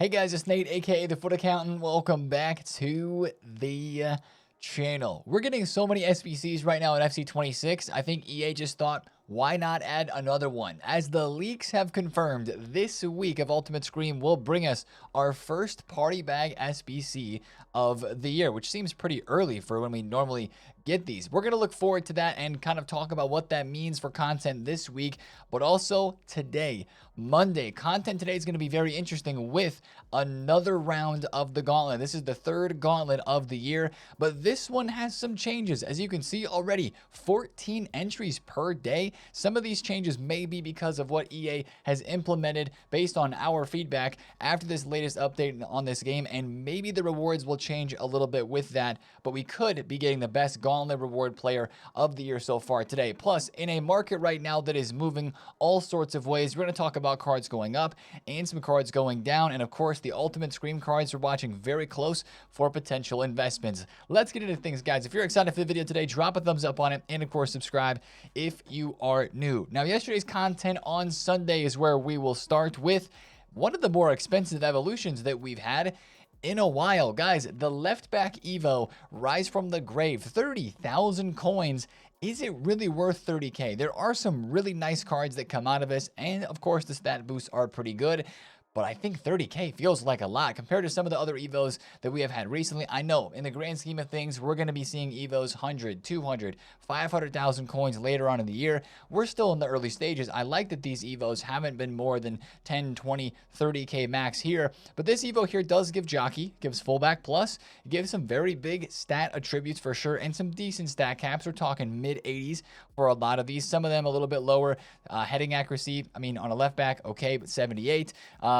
Hey guys, it's Nate, aka TheFutAccountant. Welcome back to the channel. We're getting so many SBCs right now in FC26. I think EA just thought, why not add another one? As the leaks have confirmed, this week of Ultimate Scream will bring us our first party bag SBC of the year, which seems pretty early for when we normally get these. We're going to look forward to that and kind of talk about what that means for content this week, but also today, Monday. Content today is going to be very interesting with another round of the gauntlet. This is the third gauntlet of the year, but this one has some changes. As you can see already, 14 entries per day. Some of these changes may be because of what EA has implemented based on our feedback after this latest update on this game, and maybe the rewards will change a little bit with that, but we could be getting the best gauntlet reward player of the year so far today. Plus, in a market right now that is moving all sorts of ways, we're going to talk about cards going up and some cards going down, and of course the Ultimate Scream cards are watching very close for potential investments. Let's get into things, guys. If you're excited for the video today, drop a thumbs up on it, and of course subscribe if you are new. Now, yesterday's content on Sunday is where we will start with one of the more expensive evolutions that we've had in a while. Guys, the left back Evo, Rise from the Grave, 30,000 coins. Is it really worth 30k? There are some really nice cards that come out of this, and of course the stat boosts are pretty good. But I think 30k feels like a lot compared to some of the other Evos that we have had recently. I know in the grand scheme of things, we're going to be seeing Evos 100, 200, 500,000 coins later on in the year. We're still in the early stages. I like that these Evos haven't been more than 10, 20, 30k max here. But this Evo here does give Jockey, gives fullback plus, gives some very big stat attributes for sure, and some decent stat caps. We're talking mid 80s for a lot of these. Some of them a little bit lower. Heading accuracy, I mean, on a left back, okay, but 78.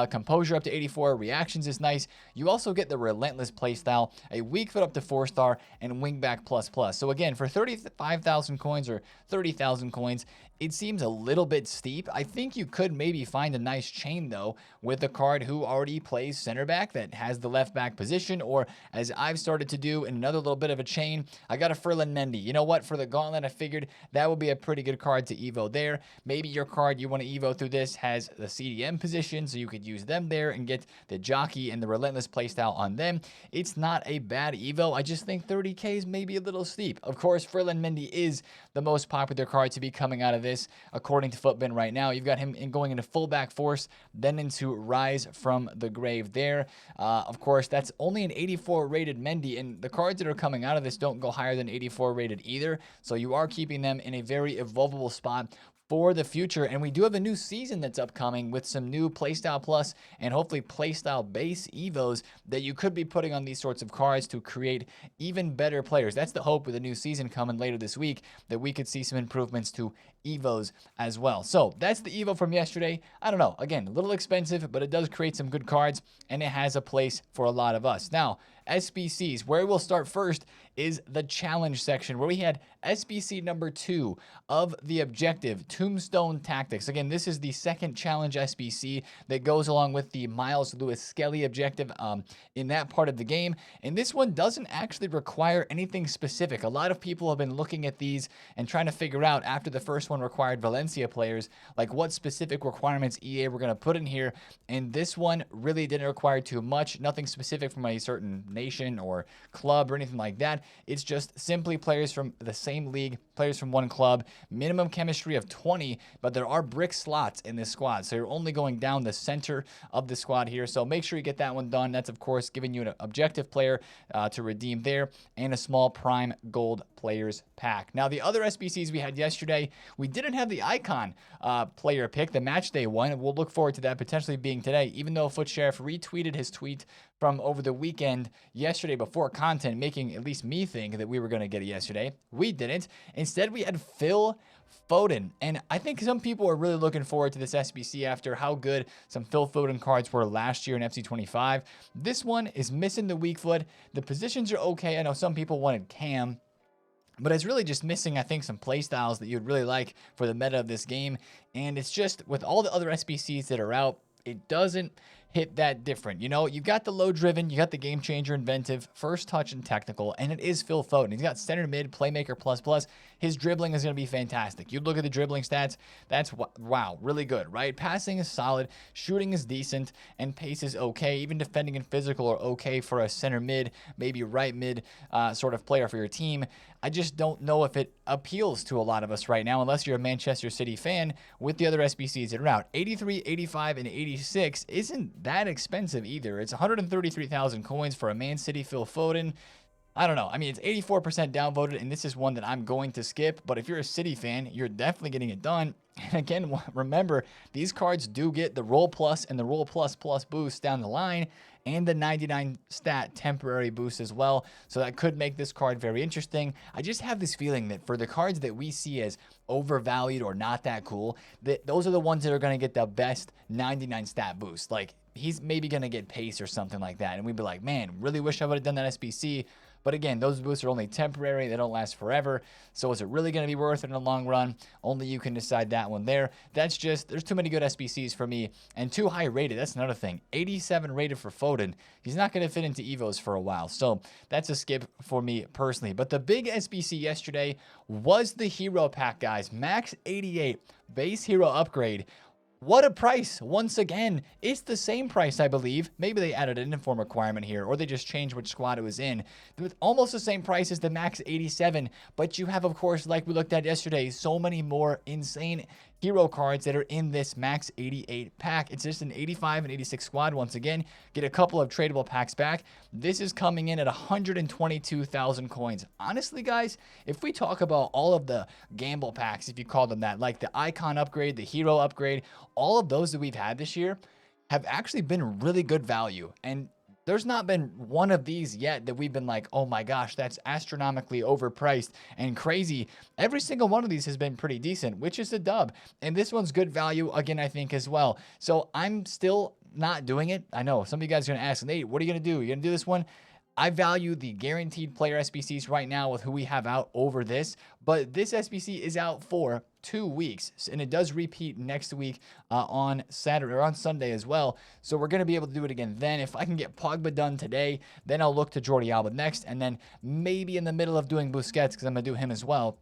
Composure up to 84, reactions is nice. You also get the relentless playstyle, a weak foot up to 4-star, and wingback plus. So again, for 35,000 coins or 30,000 coins, it seems a little bit steep. I think you could maybe find a nice chain though with a card who already plays center back that has the left back position, or as I've started to do in another little bit of a chain, I got a Ferland Mendy. You know what? For the gauntlet, I figured that would be a pretty good card to Evo there. Maybe your card you want to Evo through this has the CDM position, so you could use them there and get the Jockey and the relentless playstyle on them. It's not a bad Evo. I just think 30k is maybe a little steep. Of course, Ferland Mendy is the most popular card to be coming out of this, according to Footbin right now. You've got him going into fullback force, then into Rise from the Grave there. Of course, that's only an 84 rated Mendy, and the cards that are coming out of this don't go higher than 84 rated either, so you are keeping them in a very evolvable spot for the future. And we do have a new season that's upcoming with some new playstyle plus and hopefully playstyle base Evos that you could be putting on these sorts of cards to create even better players. That's the hope with the new season coming later this week, that we could see some improvements to Evos as well. So that's the Evo from yesterday. I don't know, again, a little expensive, but it does create some good cards and it has a place for a lot of us. Now, SBCs, where we'll start first is the challenge section, where we had SBC number 2 of the objective, Tombstone Tactics. Again, this is the second challenge SBC that goes along with the Miles Lewis Skelly objective in that part of the game. And this one doesn't actually require anything specific. A lot of people have been looking at these and trying to figure out, after the first one required Valencia players, like what specific requirements EA were going to put in here. And this one really didn't require too much, nothing specific from a certain nation or club or anything like that. It's just simply players from the same league, players from one club, minimum chemistry of 20, but there are brick slots in this squad, so you're only going down the center of the squad here, so make sure you get that one done. That's of course giving you an objective player to redeem there, and a small prime gold players pack. Now, the other SBCs we had yesterday, we didn't have the icon player pick, the match day one. We'll look forward to that potentially being today, even though Foot Sheriff retweeted his tweet from over the weekend yesterday before content, making at least me think that we were going to get it yesterday. We didn't. Instead, we had Phil Foden, and I think some people are really looking forward to this SBC after how good some Phil Foden cards were last year in FC25. This one is missing the weak foot. The positions are okay. I know some people wanted Cam, but it's really just missing, I think, some play styles that you'd really like for the meta of this game. And it's just, with all the other SBCs that are out, it doesn't hit that different. You know, you've got the low driven, you got the game changer, inventive, first touch, and technical, and it is Phil Foden. He's got center mid, playmaker plus plus. His dribbling is going to be fantastic. You look at the dribbling stats, that's wow, really good, right? Passing is solid, shooting is decent, and pace is okay. Even defending and physical are okay for a center mid, maybe right mid sort of player for your team. I just don't know if it appeals to a lot of us right now, unless you're a Manchester City fan with the other SBCs that are out. 83, 85, and 86 isn't that expensive either. It's 133,000 coins for a Man City Phil Foden. I don't know. I mean, it's 84% downvoted, and this is one that I'm going to skip. But if you're a City fan, you're definitely getting it done. And again, remember, these cards do get the Roll Plus and the Roll Plus Plus boost down the line, and the 99 stat temporary boost as well. So that could make this card very interesting. I just have this feeling that for the cards that we see as overvalued or not that cool, that those are the ones that are going to get the best 99 stat boost. Like, he's maybe going to get pace or something like that. And we'd be like, man, really wish I would have done that SBC. But again, those boosts are only temporary. They don't last forever. So is it really going to be worth it in the long run? Only you can decide that one there. That's just, there's too many good SBCs for me and too high rated. That's another thing. 87 rated for Foden. He's not going to fit into Evos for a while. So that's a skip for me personally. But the big SBC yesterday was the hero pack, guys. Max 88 base hero upgrade. What a price. Once again, it's the same price, I believe. Maybe they added an inform requirement here, or they just changed which squad it was in. It's almost the same price as the Max 87, but you have, of course, like we looked at yesterday, so many more insane hero cards that are in this Max 88 pack. It's just an 85 and 86 squad. Once again, get a couple of tradable packs back. This is coming in at 122,000 coins. Honestly, guys, if we talk about all of the gamble packs, if you call them that, like the icon upgrade, the hero upgrade, all of those that we've had this year have actually been really good value. And there's not been one of these yet that we've been like, oh my gosh, that's astronomically overpriced and crazy. Every single one of these has been pretty decent, which is a dub. And this one's good value again, I think, as well. So I'm still not doing it. I know some of you guys are going to ask, Nate, what are you going to do? You're going to do this one? I value the guaranteed player SBCs right now with who we have out over this, but this SBC is out for 2 weeks, and it does repeat next week on Saturday or on Sunday as well. So we're going to be able to do it again then. If I can get Pogba done today, then I'll look to Jordi Alba next, and then maybe in the middle of doing Busquets, because I'm going to do him as well,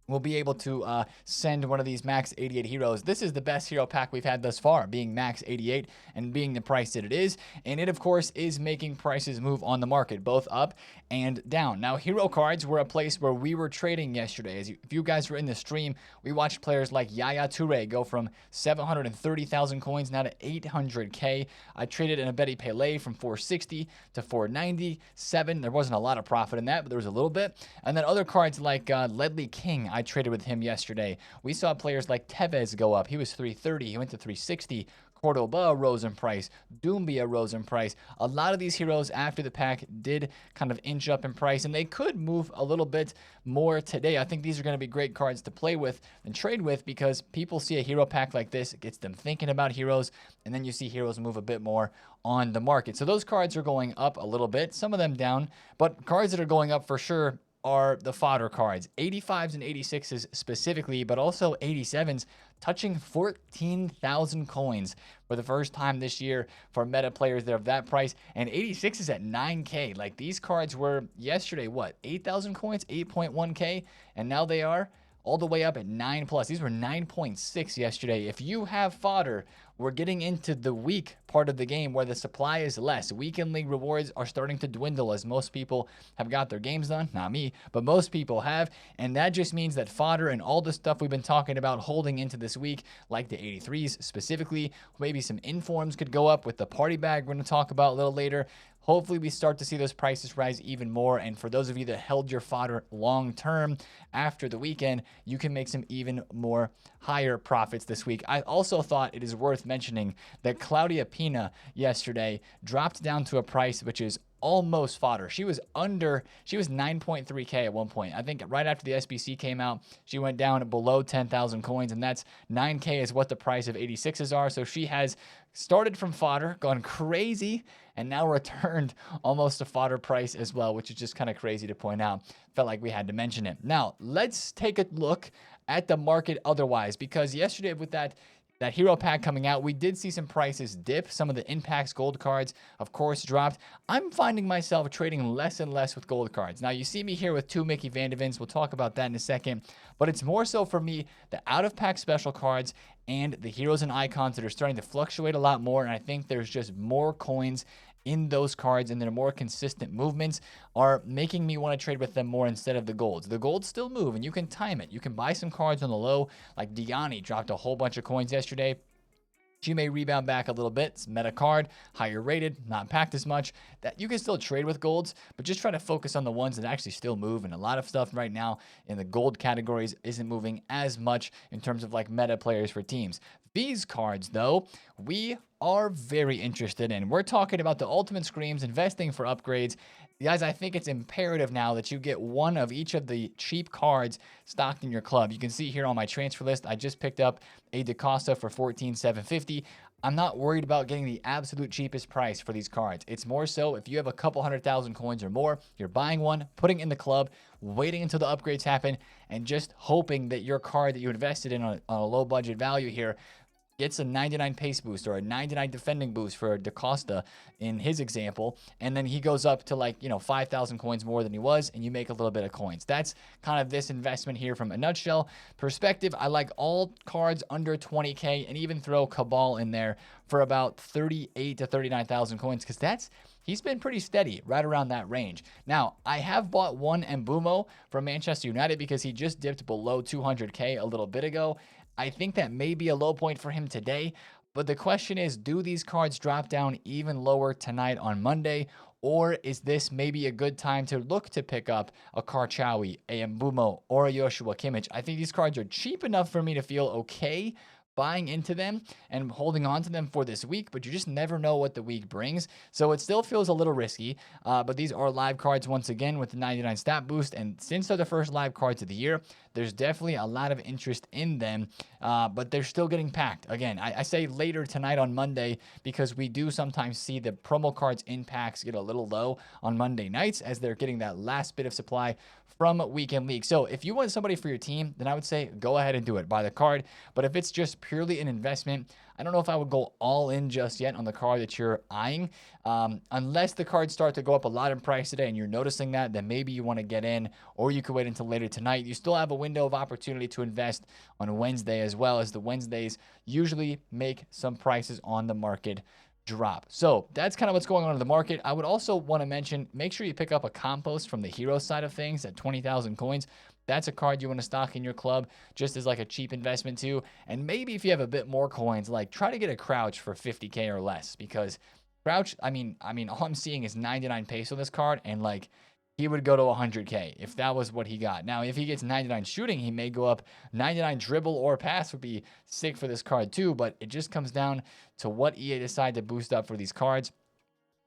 we'll be able to send one of these Max 88 heroes. This is the best hero pack we've had thus far, being Max 88 and being the price that it is. And it, of course, is making prices move on the market, both up and down. Now, hero cards were a place where we were trading yesterday. If you guys were in the stream, we watched players like Yaya Toure go from 730,000 coins now to 800K. I traded in a Betty Pele from 460 to 497. There wasn't a lot of profit in that, but there was a little bit. And then other cards like Ledley King, I traded with him yesterday. We saw players like Tevez go up. He was 330. He went to 360. Cordoba rose in price. Doumbia rose in price. A lot of these heroes after the pack did kind of inch up in price, and they could move a little bit more today. I think these are going to be great cards to play with and trade with because people see a hero pack like this. It gets them thinking about heroes, and then you see heroes move a bit more on the market. So those cards are going up a little bit, some of them down, but cards that are going up for sure are the fodder cards, 85s and 86s specifically, but also 87s touching 14,000 coins for the first time this year for meta players that are of that price, and 86 at 9K. Like, these cards were yesterday, what, 8,000 coins, 8.1K, and now they are all the way up at 9+. These were 9.6 yesterday. If you have fodder, we're getting into the weak part of the game where the supply is less. Weekend league rewards are starting to dwindle as most people have got their games done. Not me, but most people have. And that just means that fodder and all the stuff we've been talking about holding into this week, like the 83s specifically, maybe some informs could go up with the party bag we're going to talk about a little later. Hopefully we start to see those prices rise even more. And for those of you that held your fodder long term after the weekend, you can make some even more higher profits this week. I also thought it is worth mentioning that Claudia Pina yesterday dropped down to a price which is almost fodder. She was 9.3K at one point. I think right after the SBC came out, she went down below 10,000 coins, and that's 9K is what the price of 86s are. So she has started from fodder, gone crazy, and now returned almost to fodder price as well, which is just kind of crazy to point out. Felt like we had to mention it. Now, let's take a look at the market otherwise, because yesterday with that that hero pack coming out, we did see some prices dip. Some of the impacts gold cards, of course, dropped. I'm finding myself trading less and less with gold cards. Now, you see me here with 2 Mickey Vandevens. We'll talk about that in a second. But it's more so for me, the out-of-pack special cards and the heroes and icons that are starting to fluctuate a lot more. And I think there's just more coins in those cards, and their more consistent movements are making me want to trade with them more instead of the golds. The golds still move, and you can time it. You can buy some cards on the low, like Diani dropped a whole bunch of coins yesterday. She may rebound back a little bit. It's meta card, higher rated, not packed as much. That you can still trade with golds, but just try to focus on the ones that actually still move. And a lot of stuff right now in the gold categories isn't moving as much in terms of like meta players for teams. These cards, though, we are very interested in. We're talking about the Ultimate Screams, investing for upgrades. Guys, I think it's imperative now that you get one of each of the cheap cards stocked in your club. You can see here on my transfer list, I just picked up a DaCosta for $14,750. I'm not worried about getting the absolute cheapest price for these cards. It's more so if you have a couple 100,000 coins or more, you're buying one, putting it in the club, waiting until the upgrades happen, and just hoping that your card that you invested in on a low budget value here gets a 99 pace boost or a 99 defending boost for DaCosta in his example, and then he goes up to like, 5,000 coins more than he was, and you make a little bit of coins. That's kind of this investment here from a nutshell perspective. I like all cards under 20K, and even throw Cabal in there for about 38 to 39,000 coins, because he's been pretty steady right around that range. Now, I have bought one Mbumo from Manchester United because he just dipped below 200K a little bit ago. I think that may be a low point for him today, but the question is, do these cards drop down even lower tonight on Monday, or is this maybe a good time to look to pick up a Karchawi, a Mbumo, or a Joshua Kimmich? I think these cards are cheap enough for me to feel okay buying into them and holding on to them for this week, but you just never know what the week brings. So it still feels a little risky, but these are live cards once again with the 99 stat boost. And since they're the first live cards of the year, there's definitely a lot of interest in them, but they're still getting packed. Again, I say later tonight on Monday because we do sometimes see the promo cards in packs get a little low on Monday nights as they're getting that last bit of supply from weekend league. So if you want somebody for your team, then I would say go ahead and do it. Buy the card. But if it's just purely an investment, I don't know if I would go all in just yet on the card that you're eyeing. Unless the cards start to go up a lot in price today and you're noticing that, then maybe you want to get in, or you could wait until later tonight. You still have a window of opportunity to invest on Wednesday, as well as the Wednesdays usually make some prices on the market drop. So that's kind of what's going on in the market. I would also want to mention, make sure you pick up a compost from the hero side of things at 20,000 coins. That's a card you want to stock in your club just as like a cheap investment too. And maybe if you have a bit more coins, like try to get a Crouch for 50K or less, because Crouch, I mean, all I'm seeing is 99 pace on this card, and like he would go to 100K if that was what he got. Now, if he gets 99 shooting, he may go up. 99 dribble or pass would be sick for this card too, but it just comes down to what EA decide to boost up for these cards.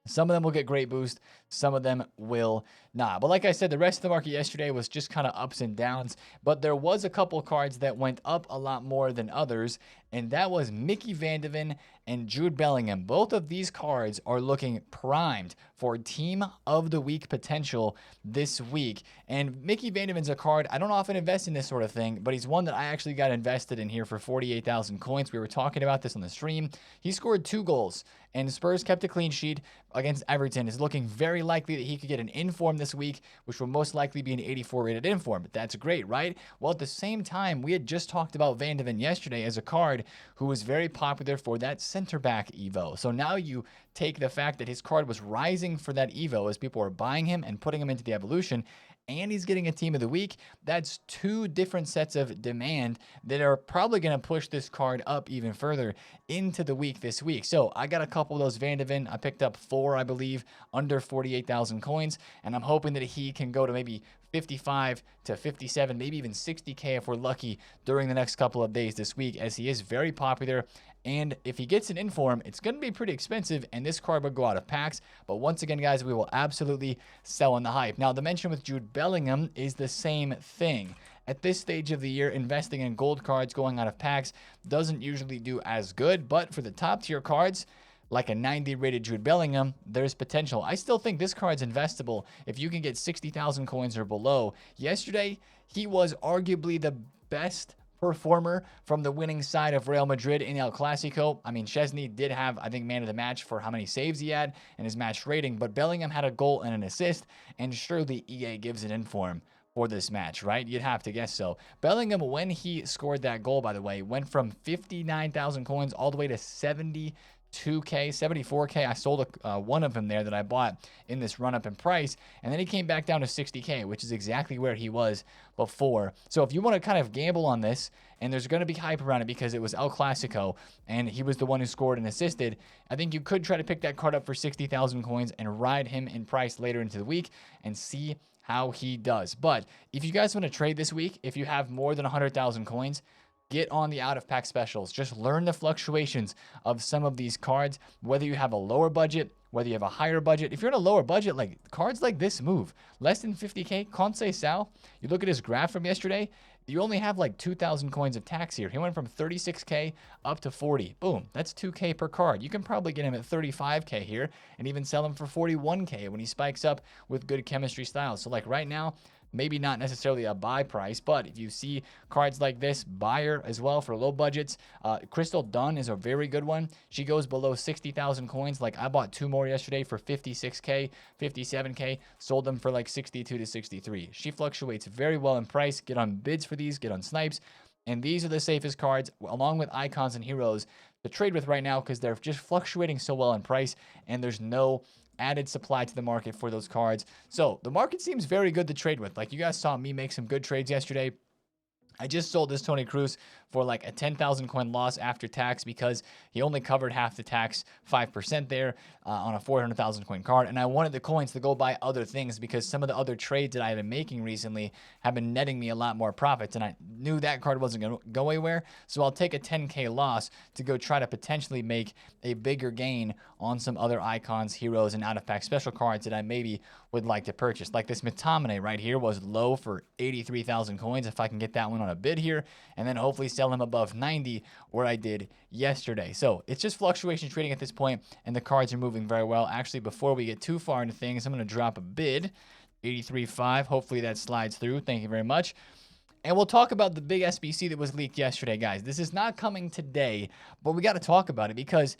Some of them will get great boost, some of them will not. But like I said, the rest of the market yesterday was just kind of ups and downs, but there was a couple cards that went up a lot more than others, and that was Mickey Vandeven and Jude Bellingham. Both of these cards are looking primed for Team of the Week potential this week. And Mickey Vandeven's a card, I don't often invest in this sort of thing, but he's one that I actually got invested in here for 48,000 coins. We were talking about this on the stream. He scored 2 goals, and Spurs kept a clean sheet against Everton. It's looking very likely that he could get an inform this week, which will most likely be an 84 rated inform. But that's great, right? Well, at the same time, we had just talked about Vandeven yesterday as a card who was very popular for that center back Evo. So now you take the fact that his card was rising for that Evo as people are buying him and putting him into the evolution, and he's getting a team of the week. That's 2 different sets of demand that are probably going to push this card up even further into the week this week. So I got a couple of those Vandeven. I picked up 4, I believe, under 48,000 coins, and I'm hoping that he can go to maybe 55 to 57, maybe even 60K if we're lucky during the next couple of days this week, as he is very popular. And if he gets an inform, it's going to be pretty expensive, and this card would go out of packs. But once again, guys, we will absolutely sell on the hype. Now, the mention with Jude Bellingham is the same thing. At this stage of the year, investing in gold cards going out of packs doesn't usually do as good. But for the top tier cards, like a 90 rated Jude Bellingham, there's potential. I still think this card's investable if you can get 60,000 coins or below. Yesterday, he was arguably the best performer from the winning side of Real Madrid in El Clasico. I mean, Chesney did have, I think, man of the match for how many saves he had and his match rating, but Bellingham had a goal and an assist, and surely EA gives it in for him for this match, right? You'd have to guess so. Bellingham, when he scored that goal, by the way, went from 59,000 coins all the way to 72K, 74K. I sold one of them there that I bought in this run up in price, and then he came back down to 60K, which is exactly where he was before. So if you want to kind of gamble on this, and there's going to be hype around it because it was El Clasico and he was the one who scored and assisted, I think you could try to pick that card up for 60,000 coins and ride him in price later into the week and see how he does. But if you guys want to trade this week, if you have more than 100,000 coins, get on the out-of-pack specials. Just learn the fluctuations of some of these cards, whether you have a lower budget, whether you have a higher budget. If you're in a lower budget, like cards like this move. Less than 50K, Conceição, you look at his graph from yesterday, you only have like 2,000 coins of tax here. He went from 36K up to 40. Boom, that's 2K per card. You can probably get him at 35K here and even sell him for 41K when he spikes up with good chemistry styles. So like right now, maybe not necessarily a buy price, but if you see cards like this, buyer as well for low budgets. Crystal Dunn is a very good one. She goes below 60,000 coins. Like I bought 2 more yesterday for 56K, 57K, sold them for like 62 to 63. She fluctuates very well in price. Get on bids for these, get on snipes. And these are the safest cards, along with icons and heroes, to trade with right now because they're just fluctuating so well in price, and there's no added supply to the market for those cards. So the market seems very good to trade with. Like you guys saw me make some good trades yesterday. I just sold this Toni Kroos for like a 10,000 coin loss after tax because he only covered half the tax, 5% there on a 400,000 coin card. And I wanted the coins to go buy other things because some of the other trades that I've been making recently have been netting me a lot more profits. And I knew that card wasn't going to go anywhere. So I'll take a 10K loss to go try to potentially make a bigger gain on some other icons, heroes, and out-of-pack special cards that I maybe would like to purchase. Like this McTominay right here was low for 83,000 coins. If I can get that one on a bid here, and then hopefully sell him above 90 where I did yesterday. So it's just fluctuation trading at this point, and the cards are moving very well. Actually, before we get too far into things, I'm going to drop a bid, 83.5. Hopefully that slides through. Thank you very much. And we'll talk about the big SBC that was leaked yesterday, guys. This is not coming today, but we got to talk about it because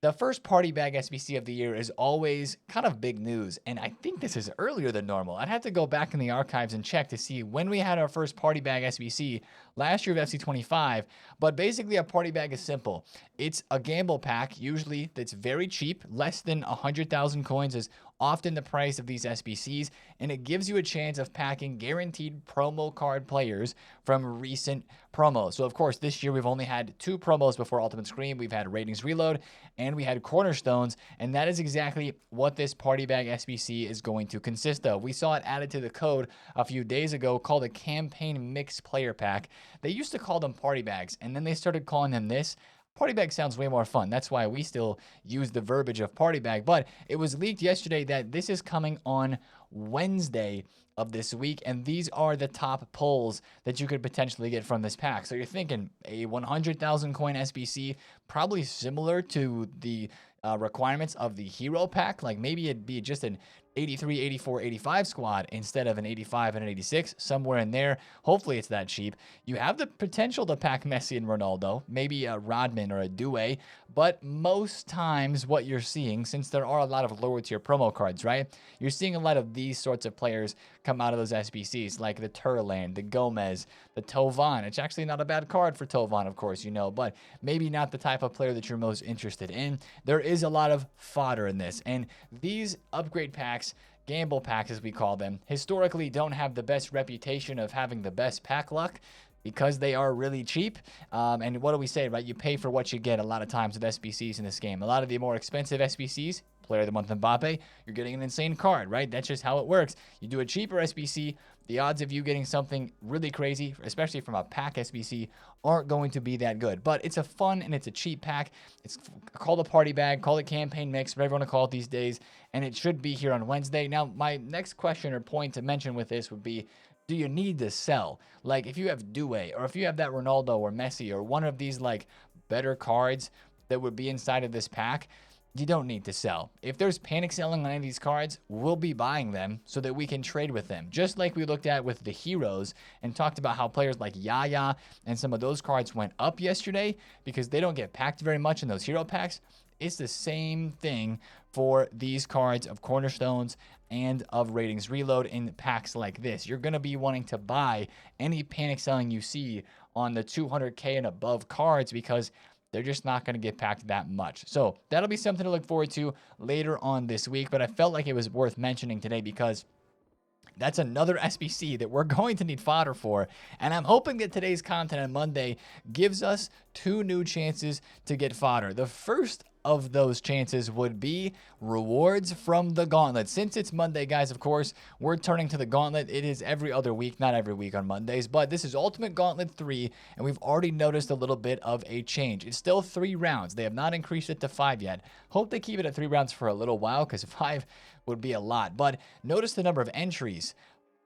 the first party bag SBC of the year is always kind of big news, and I think this is earlier than normal. I'd have to go back in the archives and check to see when we had our first party bag SBC last year of FC25, but basically a party bag is simple. It's a gamble pack, usually that's very cheap, less than 100,000 coins is often the price of these SBCs, and it gives you a chance of packing guaranteed promo card players from recent promos. So of course, this year we've only had 2 promos before Ultimate Scream. We've had Ratings Reload and we had Cornerstones, and that is exactly what this party bag SBC is going to consist of. We saw it added to the code a few days ago called a Campaign Mix Player Pack. They used to call them party bags, and then they started calling them this. Party bag sounds way more fun. That's why we still use the verbiage of party bag. But it was leaked yesterday that this is coming on Wednesday of this week, and these are the top pulls that you could potentially get from this pack. So you're thinking a 100,000 coin SBC, probably similar to the requirements of the hero pack. Like maybe it'd be just an 83, 84, 85 squad instead of an 85 and an 86, somewhere in there. Hopefully it's that cheap. You have the potential to pack Messi and Ronaldo, maybe a Rodman or a Doué, but most times what you're seeing, since there are a lot of lower tier promo cards, right? You're seeing a lot of these sorts of players come out of those SBCs, like the Turland, the Gomez, the Tovan. It's actually not a bad card for Tovan, of course, you know, but maybe not the type of player that you're most interested in. There is a lot of fodder in this, and these upgrade packs, gamble packs as we call them, historically don't have the best reputation of having the best pack luck because they are really cheap. And what do we say, right? You pay for what you get a lot of times with SBCs in this game. A lot of the more expensive SBCs, Player of the Month Mbappe, you're getting an insane card, right? That's just how it works. You do a cheaper SBC, the odds of you getting something really crazy, especially from a pack SBC, aren't going to be that good. But it's a fun and it's a cheap pack. It's called a party bag, call it campaign mix, whatever you want to call it these days, and it should be here on Wednesday. Now, my next question or point to mention with this would be, do you need to sell? Like if you have Doué, or if you have that Ronaldo or Messi or one of these like better cards that would be inside of this pack, you don't need to sell. If there's panic selling on any of these cards, we'll be buying them so that we can trade with them. Just like we looked at with the heroes and talked about how players like Yaya and some of those cards went up yesterday because they don't get packed very much in those hero packs. It's the same thing for these cards of Cornerstones and of Ratings Reload in packs like this. You're going to be wanting to buy any panic selling you see on the 200K and above cards because they're just not going to get packed that much. So that'll be something to look forward to later on this week. But I felt like it was worth mentioning today because that's another SBC that we're going to need fodder for. And I'm hoping that today's content on Monday gives us 2 new chances to get fodder. The first of those chances would be rewards from the gauntlet. Since it's Monday, guys, of course, we're turning to the gauntlet. It is every other week, not every week on Mondays, but this is Ultimate Gauntlet 3, and we've already noticed a little bit of a change. It's still 3 rounds. They have not increased it to 5 yet. Hope they keep it at 3 rounds for a little while because 5 would be a lot. But notice the number of entries,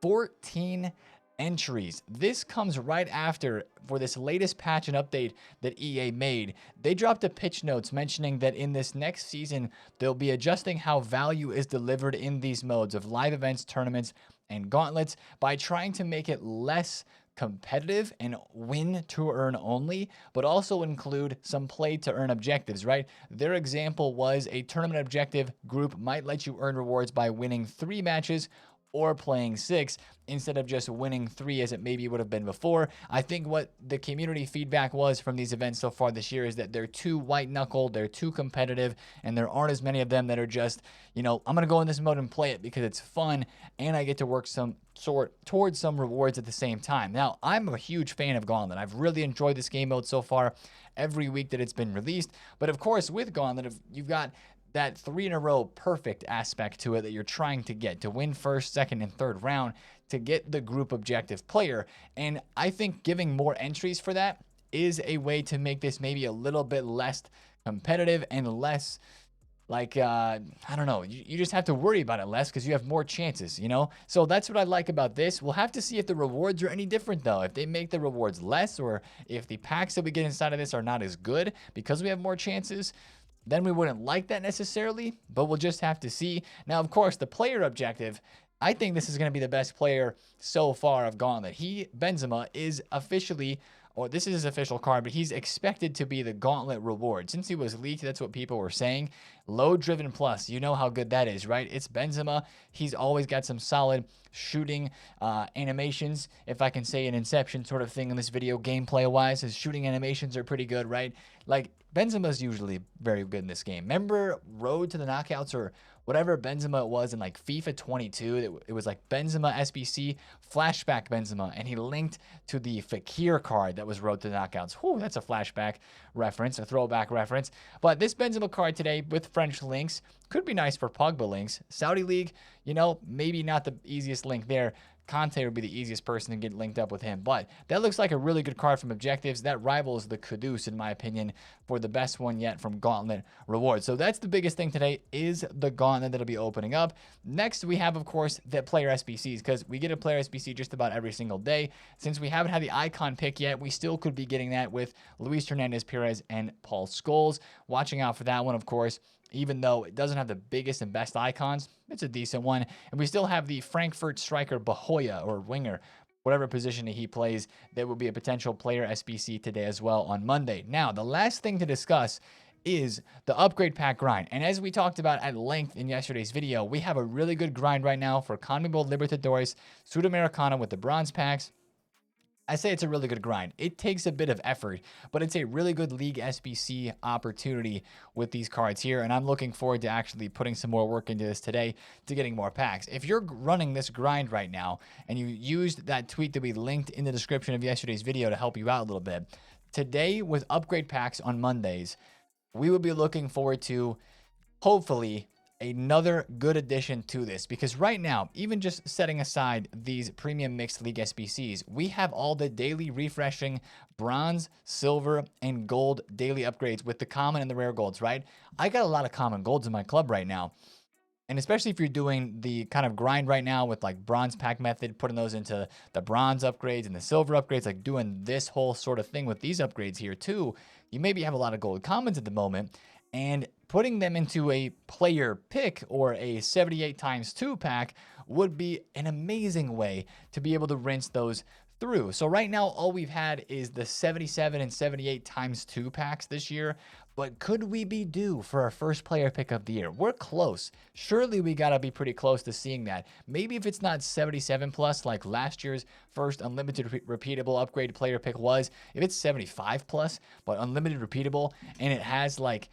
14 entries. This comes right after, for this latest patch and update that EA made, they dropped a pitch notes mentioning that in this next season, they'll be adjusting how value is delivered in these modes of live events, tournaments, and gauntlets by trying to make it less competitive and win to earn only, but also include some play to earn objectives, right? Their example was a tournament objective group might let you earn rewards by winning 3 matches or playing 6 instead of just winning 3 as it maybe would have been before. I think what the community feedback was from these events so far this year is that they're too white-knuckled, they're too competitive, and there aren't as many of them that are just, you know, I'm going to go in this mode and play it because it's fun and I get to work some sort towards some rewards at the same time. Now, I'm a huge fan of Gauntlet. I've really enjoyed this game mode so far every week that it's been released. But of course, with Gauntlet, you've got that 3 in a row perfect aspect to it that you're trying to get to win first, second, and third round to get the group objective player. And I think giving more entries for that is a way to make this maybe a little bit less competitive and less like, I don't know, you just have to worry about it less because you have more chances, you know? So that's what I like about this. We'll have to see if the rewards are any different, though. If they make the rewards less or if the packs that we get inside of this are not as good because we have more chances, then we wouldn't like that necessarily, but we'll just have to see. Now, of course, the player objective, I think this is going to be the best player so far of Gauntlet. Benzema, is officially, or this is his official card, but he's expected to be the Gauntlet reward. Since he was leaked, that's what people were saying. Low driven plus, you know how good that is, right? It's Benzema. He's always got some solid shooting animations, if I can say an Inception sort of thing in this video, gameplay-wise. His shooting animations are pretty good, right? Like, Benzema's usually very good in this game. Remember Road to the Knockouts or whatever Benzema it was in like FIFA 22? It was like Benzema SBC, flashback Benzema, and he linked to the Fakir card that was Road to the Knockouts. Whew, that's a flashback reference, a throwback reference. But this Benzema card today with French links could be nice for Pogba links. Saudi League, you know, maybe not the easiest link there. Conte would be the easiest person to get linked up with him. But that looks like a really good card from Objectives. That rivals the Kudus, in my opinion, for the best one yet from Gauntlet Rewards. So that's the biggest thing today is the Gauntlet that'll be opening up. Next, we have, of course, the player SBCs, because we get a player SBC just about every single day. Since we haven't had the icon pick yet, we still could be getting that with Luis Hernandez Perez and Paul Scholes. Watching out for that one, of course. Even though it doesn't have the biggest and best icons, it's a decent one. And we still have the Frankfurt striker Bahoya, or winger, whatever position he plays. That will be a potential player SBC today as well on Monday. Now, the last thing to discuss is the upgrade pack grind. And as we talked about at length in yesterday's video, we have a really good grind right now for CONMEBOL Libertadores, Sudamericana with the bronze packs. I say it's a really good grind. It takes a bit of effort, but it's a really good League SBC opportunity with these cards here, and I'm looking forward to actually putting some more work into this today to getting more packs. If you're running this grind right now, and you used that tweet that we linked in the description of yesterday's video to help you out a little bit, today with upgrade packs on Mondays, we will be looking forward to, hopefully, another good addition to this, because right now, even just setting aside these premium mixed league SBCs, we have all the daily refreshing bronze, silver, and gold daily upgrades with the common and the rare golds, right? I got a lot of common golds in my club right now. And especially if you're doing the kind of grind right now with like bronze pack method, putting those into the bronze upgrades and the silver upgrades, like doing this whole sort of thing with these upgrades here too, you maybe have a lot of gold commons at the moment. And putting them into a player pick or a 78 times 2 pack would be an amazing way to be able to rinse those through. So right now, all we've had is the 77 and 78 times 2 packs this year. But could we be due for our first player pick of the year? We're close. Surely we got to be pretty close to seeing that. Maybe if it's not 77 plus like last year's first unlimited repeatable upgrade player pick was, if it's 75 plus, but unlimited repeatable, and it has like,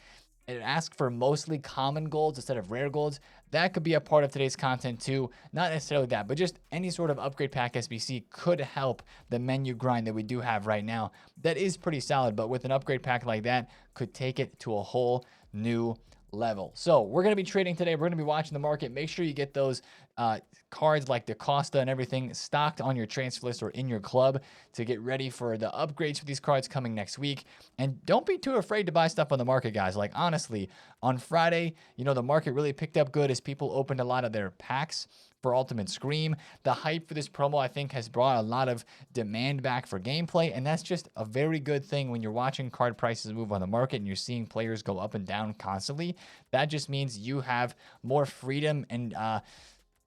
it asks for mostly common golds instead of rare golds, that could be a part of today's content too. Not necessarily that, but just any sort of upgrade pack SBC could help the menu grind that we do have right now. That is pretty solid, but with an upgrade pack like that, could take it to a whole new level. So we're going to be trading today. We're going to be watching the market. Make sure you get those cards like DaCosta and everything stocked on your transfer list or in your club to get ready for the upgrades for these cards coming next week. And don't be too afraid to buy stuff on the market, guys. Like honestly, on Friday, you know, the market really picked up good as people opened a lot of their packs for Ultimate Scream. The hype for this promo, I think, has brought a lot of demand back for gameplay, and that's just a very good thing when you're watching card prices move on the market and you're seeing players go up and down constantly. That just means you have more freedom and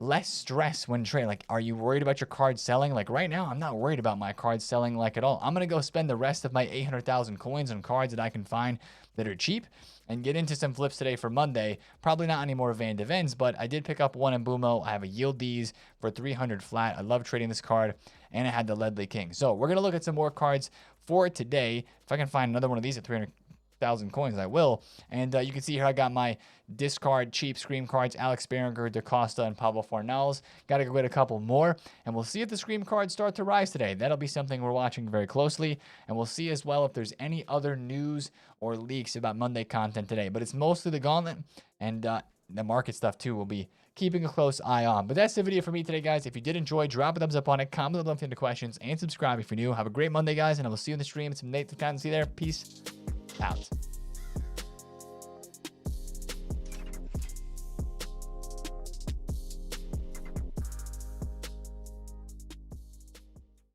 less stress when trading. Like, are you worried about your card selling? Like right now, I'm not worried about my cards selling like at all. I'm going to go spend the rest of my 800,000 coins on cards that I can find that are cheap and get into some flips today for Monday. Probably not any more Van de Vens, but I did pick up one in Bumo. I have a Yield D's for 300 flat. I love trading this card, and I had the Ledley King. So we're going to look at some more cards for today. If I can find another one of these at 300,000 coins, I will. And you can see here I got my discard cheap Scream cards, Alex Berenger, DaCosta, and Pablo Fornals. Got to go get a couple more, and we'll see if the Scream cards start to rise today. That'll be something we're watching very closely, and we'll see as well if there's any other news or leaks about Monday content today. But it's mostly the gauntlet, and the market stuff too we'll be keeping a close eye on. But that's the video for me today, guys. If you did enjoy, drop a thumbs up on it, comment below if you have any questions, and subscribe if you're new. Have a great Monday, guys, and I will see you in the stream. It's TheFutAccountant. See you there. Peace out.